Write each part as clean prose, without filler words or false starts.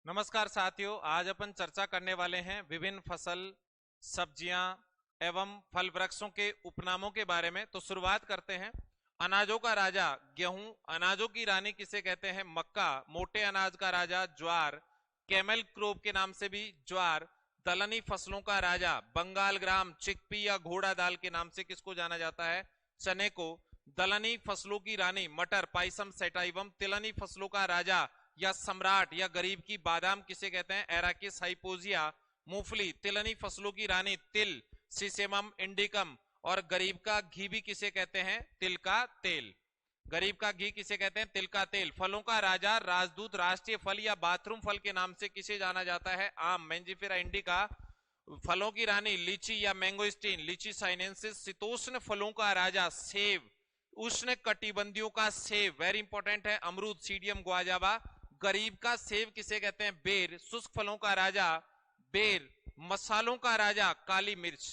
नमस्कार साथियों, आज अपन चर्चा करने वाले हैं विभिन्न फसल, सब्जियां एवं फल वृक्षों के उपनामों के बारे में। तो शुरुआत करते हैं। अनाजों का राजा गेहूं, अनाजों की रानी किसे कहते हैं? मक्का, मोटे अनाज का राजा ज्वार, कैमल क्रॉप के नाम से भी ज्वार, दलहनी फसलों का राजा बंगाल ग्राम, चिकपी या घोड़ा दाल के नाम से किसको जाना जाता है? चने को। दलहनी फसलों की रानी मटर, पाइसम सेटाइवम, तिलहनी फसलों का राजा या सम्राट या गरीब की बादाम किसे कहते हैं? एराकिस हाइपोजिया। मूंगफली, तिलहनी फसलों की रानी तिल, सिसेमम इंडिकम। और गरीब का घी भी किसे कहते हैं? तिल का तेल। गरीब का घी किसे कहते हैं? तिल का तेल। फलों का राजा राजदूत, राष्ट्रीय फल या बाथरूम फल के नाम से किसे जाना जाता है? आम, मेंजिफेरा इंडिका। फलों की रानी लीची या मैंगोस्टीन, लीची साइनेंसिस। शीतोष्ण फलों का राजा सेब, उष्ण कटिबंधियों का सेब, वेरी इंपॉर्टेंट है। अमरूद, सीडियम ग्वाजाबा। गरीब का सेब किसे कहते हैं? बेर। शुष्क फलों का राजा बेर। मसालों का राजा काली मिर्च,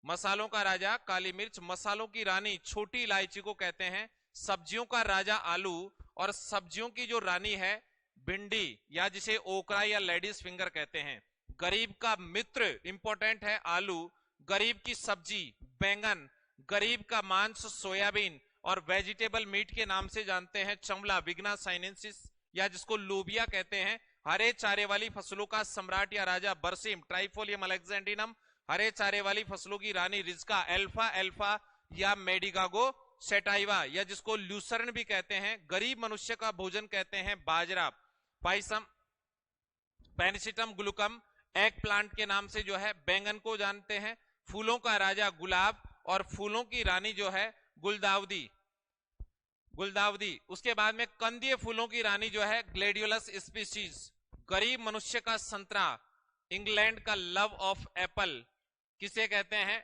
मसालों का राजा काली मिर्च। मसालों की रानी छोटी इलायची को कहते हैं। सब्जियों का राजा आलू, और सब्जियों की जो रानी है भिंडी, या जिसे ओकरा या लेडीज फिंगर कहते हैं। गरीब का मित्र इंपॉर्टेंट है आलू। गरीब की सब्जी बैंगन। गरीब का मांस सोयाबीन, और वेजिटेबल मीट के नाम से जानते हैं चमला, विग्ना साइनेंसिस, या जिसको लोबिया कहते हैं। हरे चारे वाली फसलों का सम्राट या राजा बरसीम, ट्राइफोलियम अलेक्जेंडिनम। हरे चारे वाली फसलों की रानी रिज्का, एल्फा एल्फा या मेडिगागो सेटाइवा, या जिसको ल्यूसर्न भी कहते हैं। गरीब मनुष्य का भोजन कहते हैं बाजरा, पाइसम पेनिसिटम ग्लूकम। एग प्लांट के नाम से जो है बैंगन को जानते हैं। फूलों का राजा गुलाब, और फूलों की रानी जो है गुलदाउदी, गुलदाउदी। उसके बाद में कंदीय फूलों की रानी जो है ग्लेडियोलस स्पीसीज। गरीब मनुष्य का संतरा, इंग्लैंड का लव ऑफ एप्पल किसे कहते हैं?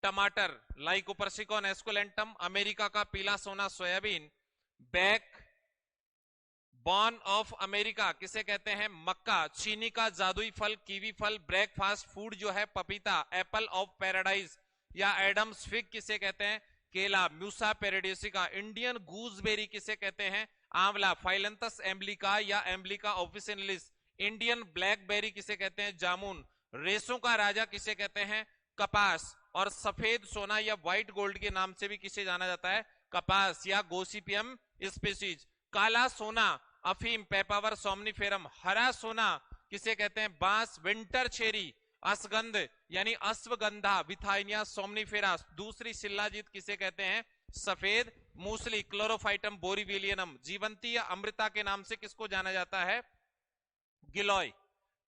टमाटर, लाइकोपर्सिकॉन एस्कुलेंटम। अमेरिका का पीला सोना soybean. Back born of America किसे कहते हैं? मक्का। चीनी का जादुई फल कीवी फल। ब्रेकफास्ट फूड जो है पपीता, एप्पल ऑफ पैराडाइज या एडम्स फिग किसे कहते हैं? केला, म्यूसा पेरेडियसिका। इंडियन गूसबेरी किसे कहते हैं? आंवला, फाइलेंथस एम्ब्लिका या एम्ब्लिका ऑफिसिनलिस। इंडियन ब्लैकबेरी किसे कहते हैं? जामुन। रेसों का राजा किसे कहते हैं? कपास। और सफेद सोना या व्हाइट गोल्ड के नाम से भी किसे जाना जाता है? कपास या गोसिपियम स्पीसीज। काला सोना अफीम, पेपावर सोमनिफेरम। हरा सोना किसे कहते हैं? बांस, विंटर चेरी। असगंध यानी अश्वगंधा, विथाइनिया सोमनिफेरा। दूसरी शिलाजीत किसे कहते हैं? सफेद मूसली, क्लोरोफाइटम बोरीविलियनम। जीवंती या अमृता के नाम से किसको जाना जाता है? गिलोय।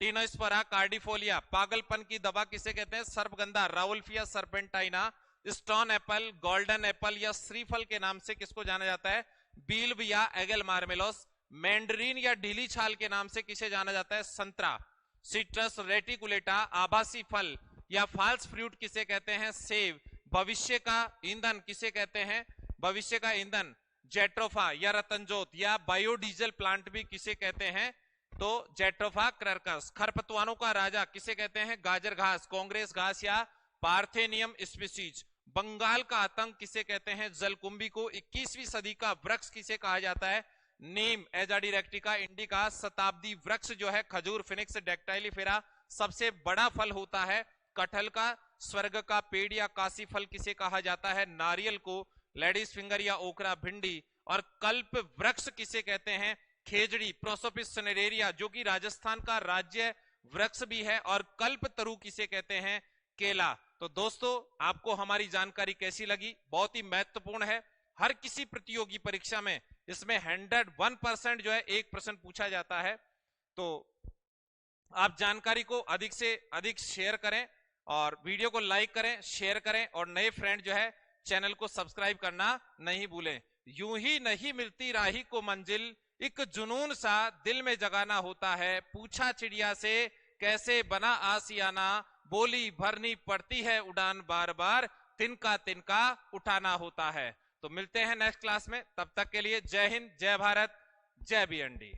Tinospora cordifolia. पागलपन की दवा किसे कहते हैं? सर्पगंधा, Rauwolfia serpentina. Stone apple, golden apple या श्रीफल के नाम से किसको जाना जाता है? बील्व या एगल मार्मेलोस। मैंडरीन या ढीली छाल के नाम से किसे जाना जाता है? संतरा। Citrus reticulata. आभासी फल या फॉल्स फ्रूट किसे कहते हैं? सेब। भविष्य का ईंधन किसे कहते हैं? भविष्य का ईंधन जेट्रोफा या रतनजोत, या बायोडीजल प्लांट भी किसे कहते हैं? तो जेट्रोफा क्रर्कस। खरपतवारों का राजा किसे कहते हैं? गाजर घास, कांग्रेस घास या पार्थेनियम स्पीसीज। बंगाल का आतंक किसे कहते हैं? जलकुंभी को। 21वीं सदी का वृक्ष किसे कहा जाता है? नीम, एजाडिरेक्टिका इंडिका। शताब्दी वृक्ष जो है खजूर, फिनिक्स डेक्टाइलिफेरा। सबसे बड़ा फल होता है कटहल का। स्वर्ग का पेड़ या काशी फल किसे कहा जाता है? नारियल को। लेडीज फिंगर या ओकरा भिंडी। और कल्प वृक्ष किसे कहते हैं? खेजड़ी, प्रोसोपिस सनेरेरिया, जो कि राजस्थान का राज्य वृक्ष भी है। और कल्प तरु किसे कहते हैं? केला। तो दोस्तों, आपको हमारी जानकारी कैसी लगी? बहुत ही महत्वपूर्ण है। हर किसी प्रतियोगी परीक्षा में इसमें 101% जो है 1% पूछा जाता है। तो आप जानकारी को अधिक से अधिक शेयर करें, और वीडियो को लाइक करें, शेयर करें, और नए फ्रेंड जो है चैनल को सब्सक्राइब करना नहीं भूलें। यूं ही नहीं मिलती राही को मंजिल, एक जुनून सा दिल में जगाना होता है। पूछा चिड़िया से कैसे बना आसियाना, बोली भरनी पड़ती है उड़ान बार बार, तिनका तिनका उठाना होता है। तो मिलते हैं नेक्स्ट क्लास में, तब तक के लिए जय हिंद, जय भारत, जय बीएनडी।